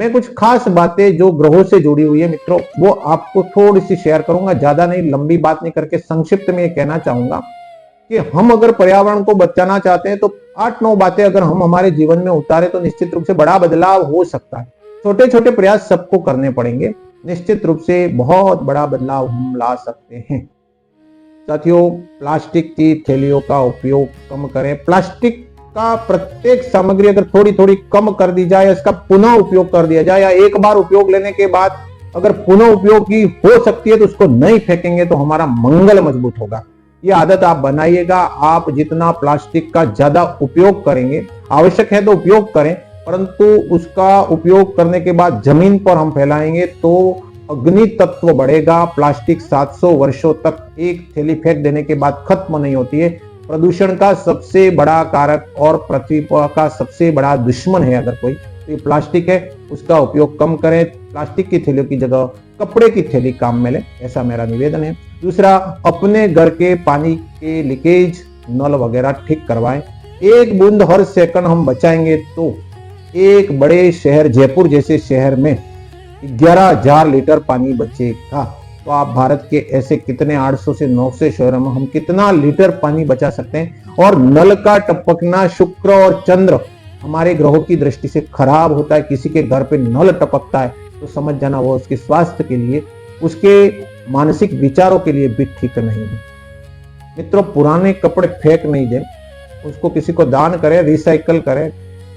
मैं कुछ खास बातें जो ग्रहों से जुड़ी हुई है मित्रों, वो आपको थोड़ी सी शेयर करूंगा। ज्यादा नहीं, लंबी बात नहीं करके संक्षिप्त में ये कहना चाहूंगा कि हम अगर पर्यावरण को बचाना चाहते हैं तो 8-9 बातें अगर हम हमारे जीवन में उतारे तो निश्चित रूप से बड़ा बदलाव हो सकता है। छोटे छोटे प्रयास सबको करने पड़ेंगे, निश्चित रूप से बहुत बड़ा बदलाव हम ला सकते हैं। साथियों, प्लास्टिक की थैलियों का उपयोग कम करें। प्लास्टिक का प्रत्येक सामग्री अगर थोड़ी थोड़ी कम कर दी जाए, इसका पुनः उपयोग कर दिया जाए, या एक बार उपयोग लेने के बाद अगर पुनः उपयोग की हो सकती है तो उसको नहीं फेंकेंगे तो हमारा मंगल मजबूत होगा। ये आदत आप बनाइएगा। आप जितना प्लास्टिक का ज्यादा उपयोग करेंगे, आवश्यक है तो उपयोग करें, परंतु उसका उपयोग करने के बाद जमीन पर हम फैलाएंगे तो अग्नि तत्व बढ़ेगा। प्लास्टिक 700 वर्षों तक एक थैली फेंक देने के बाद खत्म नहीं होती है। प्रदूषण का सबसे बड़ा कारक और पृथ्वी का सबसे बड़ा दुश्मन है अगर कोई, तो ये प्लास्टिक है। उसका उपयोग कम करें। प्लास्टिक की थैलियों की जगह कपड़े की थैली काम में लें, ऐसा मेरा निवेदन है। दूसरा, अपने घर के पानी के लीकेज, नल वगैरह ठीक करवाएं। एक बूंद हर सेकंड हम बचाएंगे तो एक बड़े शहर जयपुर जैसे शहर में 11,000 लीटर पानी बचेगा। तो आप भारत के ऐसे कितने 800 से 900 शहरों में हम कितना लीटर पानी बचा सकते हैं। और नल का टपकना, शुक्र और चंद्र हमारे ग्रहों की दृष्टि से खराब होता है। किसी के घर पे नल टपकता है तो समझ जाना वो उसके स्वास्थ्य के लिए, उसके मानसिक विचारों के लिए भी ठीक नहीं है। मित्रों, पुराने कपड़े फेंक नहीं दें, उसको किसी को दान करें, रिसाइकल करें,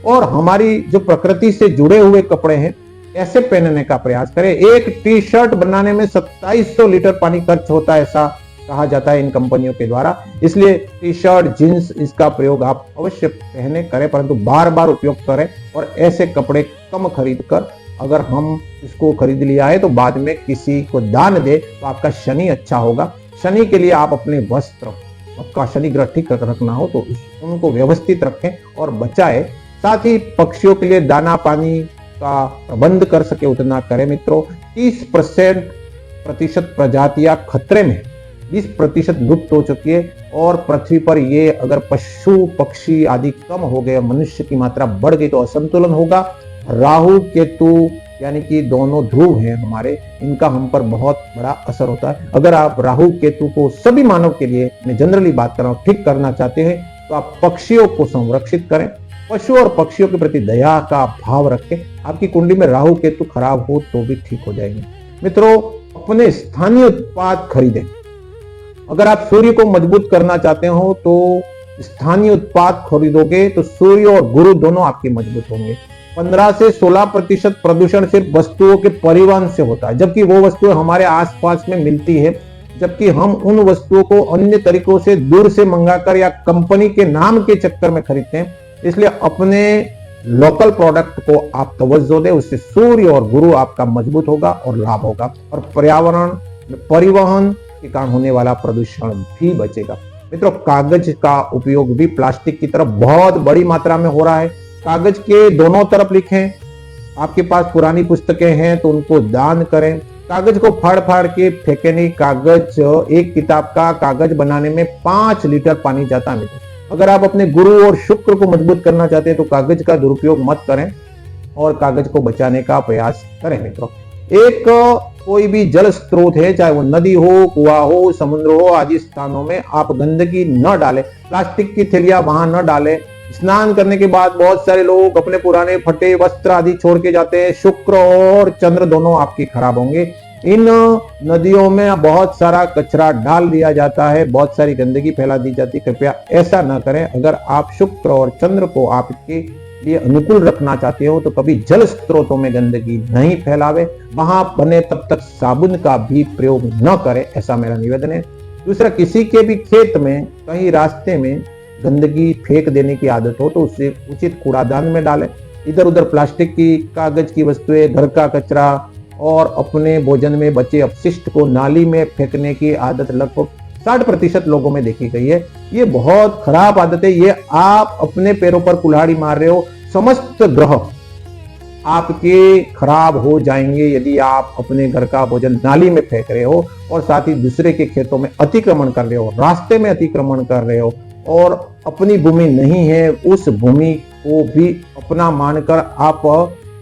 और हमारी जो प्रकृति से जुड़े हुए कपड़े हैं ऐसे पहनने का प्रयास करें। एक टी शर्ट बनाने में 2700 लीटर पानी खर्च होता है, ऐसा कहा जाता है इन कंपनियों के द्वारा। इसलिए टी शर्ट, जींस, इसका प्रयोग आप अवश्य पहने करें, परंतु बार बार उपयोग करें। और ऐसे कपड़े कम खरीद कर अगर हम इसको खरीद लिया है तो बाद में किसी को दान दे तो आपका शनि अच्छा होगा। शनि के लिए आप अपने वस्त्र, आपका शनि ग्रह ठीक रखना हो तो उनको व्यवस्थित रखें और बचाएं। साथ ही पक्षियों के लिए दाना पानी का प्रबंध कर सके उतना करें। मित्रों, 30% प्रजातियां खतरे में, 20% लुप्त हो चुकी है। और पृथ्वी पर ये अगर पशु पक्षी आदि कम हो गए, मनुष्य की मात्रा बढ़ गई तो असंतुलन होगा। राहु केतु यानी कि दोनों ध्रुव हैं हमारे, इनका हम पर बहुत बड़ा असर होता है। अगर आप राहु केतु को सभी मानव के लिए, मैं जनरली बात कर रहा हूं, ठीक करना चाहते हैं तो आप पक्षियों को संरक्षित करें। पशु और पक्षियों के प्रति दया का भाव रखें। आपकी कुंडली में राहु केतु खराब हो तो भी ठीक हो जाएंगे। मित्रों, अपने स्थानीय उत्पाद खरीदें। अगर आप सूर्य को मजबूत करना चाहते हो तो स्थानीय उत्पाद खरीदोगे तो सूर्य और गुरु दोनों आपके मजबूत होंगे। 15 से 16% प्रदूषण सिर्फ वस्तुओं के परिवहन से होता है, जबकि वो वस्तुएं हमारे आसपास में मिलती है, जबकि हम उन वस्तुओं को अन्य तरीकों से दूर से मंगाकर या कंपनी के नाम के चक्कर में खरीदते हैं। इसलिए अपने लोकल प्रोडक्ट को आप तवज्जो दें, उससे सूर्य और गुरु आपका मजबूत होगा और लाभ होगा, और पर्यावरण परिवहन के कारण होने वाला प्रदूषण भी बचेगा। मित्रों, कागज का उपयोग भी प्लास्टिक की तरफ बहुत बड़ी मात्रा में हो रहा है। कागज के दोनों तरफ लिखें। आपके पास पुरानी पुस्तकें हैं तो उनको दान करें। कागज को फाड़ फाड़ के फेंके नहीं। कागज, एक किताब का कागज बनाने में 5 लीटर पानी जाता है। अगर आप अपने गुरु और शुक्र को मजबूत करना चाहते हैं तो कागज का दुरुपयोग मत करें और कागज को बचाने का प्रयास करें। मित्रों, एक कोई भी जल स्रोत है, चाहे वो नदी हो, कुआं हो, समुद्र हो, आदि स्थानों में आप गंदगी न डालें। प्लास्टिक की थैलियां वहां न डालें। स्नान करने के बाद बहुत सारे लोग अपने पुराने फटे वस्त्र आदि छोड़ के जाते हैं। शुक्र और चंद्र दोनों आपके खराब होंगे। इन नदियों में बहुत सारा कचरा डाल दिया जाता है, बहुत सारी गंदगी फैला दी जाती है। कृपया ऐसा ना करें। अगर आप शुक्र और चंद्र को आपके लिए अनुकूल रखना चाहते हो तो कभी जल स्रोतों में गंदगी नहीं फैलावे। वहां बने तब तक साबुन का भी प्रयोग न करें, ऐसा मेरा निवेदन है। दूसरा, किसी के भी खेत में, कहीं रास्ते में गंदगी फेंक देने की आदत हो तो उसे उचित कूड़ादान में डालें। इधर उधर प्लास्टिक की, कागज की वस्तुएं, घर का कचरा और अपने भोजन में बचे अपशिष्ट को नाली में फेंकने की आदत लगभग 60% लोगों में देखी गई है। ये बहुत खराब आदत है। ये आप अपने पैरों पर कुल्हाड़ी मार रहे हो। समस्त ग्रह आपके खराब हो जाएंगे यदि आप अपने घर का भोजन नाली में फेंक रहे हो और साथ ही दूसरे के खेतों में अतिक्रमण कर रहे हो, रास्ते में अतिक्रमण कर रहे हो और अपनी भूमि नहीं है उस भूमि को भी अपना मानकर आप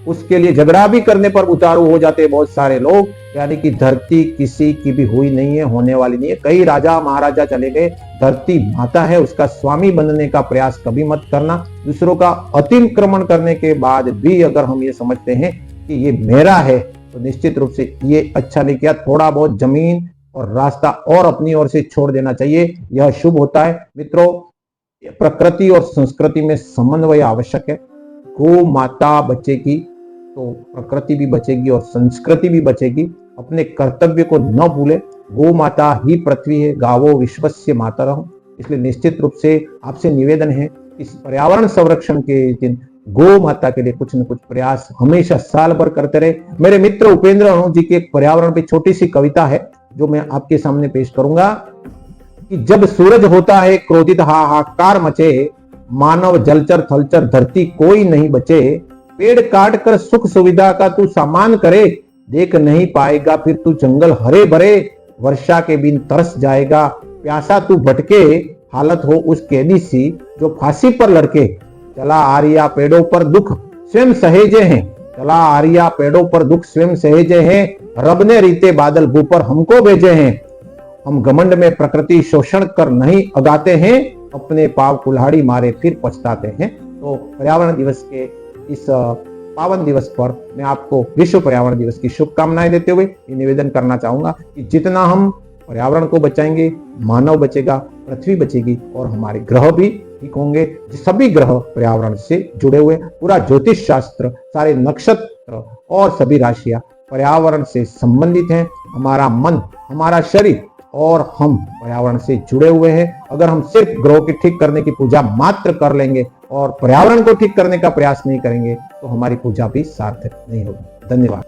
उसके लिए झगड़ा भी करने पर उतारू हो जाते हैं बहुत सारे लोग। यानी कि धरती किसी की भी हुई नहीं है, होने वाली नहीं है। कई राजा महाराजा चले गए, धरती माता है, उसका स्वामी बनने का प्रयास कभी मत करना। दूसरों का अतिक्रमण करने के बाद भी अगर हम ये समझते हैं कि ये मेरा है, तो निश्चित रूप से ये अच्छा नहीं किया। थोड़ा बहुत जमीन और रास्ता और अपनी ओर से छोड़ देना चाहिए, यह शुभ होता है। मित्रों, प्रकृति और संस्कृति में समन्वय आवश्यक है। गौ माता बचेगी तो प्रकृति भी बचेगी और संस्कृति भी बचेगी। अपने कर्तव्य को न भूले। गौ माता ही पृथ्वी है, गावो विश्वस्य मातरः। इसलिए निश्चित रूप से आपसे निवेदन है, इस पर्यावरण संरक्षण के दिन गौ माता के लिए कुछ न कुछ प्रयास हमेशा साल भर करते रहे। मेरे मित्र उपेंद्र अणु जी की एक पर्यावरण पे छोटी सी कविता है जो मैं आपके सामने पेश करूंगा कि जब सूरज होता है क्रोधित हाहाकार मचे, मानव जलचर थलचर धरती कोई नहीं बचे। पेड़ काट कर सुख सुविधा का तू सामान करे, देख नहीं पाएगा फिर तू जंगल हरे भरे। वर्षा के बिन तरस जाएगा, प्यासा तू भटके, हालत हो उस कैदी सी जो फांसी पर लड़के। चला आरिया पेड़ों पर दुख स्वयं सहेजे हैं, चला आरिया पेड़ों पर दुख स्वयं सहेजे हैं। रब ने रीते बादल भू पर हमको भेजे हैं। हम घमंड में प्रकृति शोषण कर नहीं अगाते हैं, अपने पाव कुल्हाड़ी मारे फिर पछताते हैं। तो पर्यावरण दिवस के इस पावन दिवस पर मैं आपको विश्व पर्यावरण दिवस की शुभकामनाएं देते हुए ये निवेदन करना चाहूंगा कि जितना हम पर्यावरण को बचाएंगे, मानव बचेगा, पृथ्वी बचेगी और हमारे ग्रह भी ठीक होंगे। सभी ग्रह पर्यावरण से जुड़े हुए, पूरा ज्योतिष शास्त्र, सारे नक्षत्र और सभी राशियां पर्यावरण से संबंधित हैं। हमारा मन, हमारा शरीर और हम पर्यावरण से जुड़े हुए हैं। अगर हम सिर्फ ग्रह की ठीक करने की पूजा मात्र कर लेंगे और पर्यावरण को ठीक करने का प्रयास नहीं करेंगे तो हमारी पूजा भी सार्थक नहीं होगी। धन्यवाद।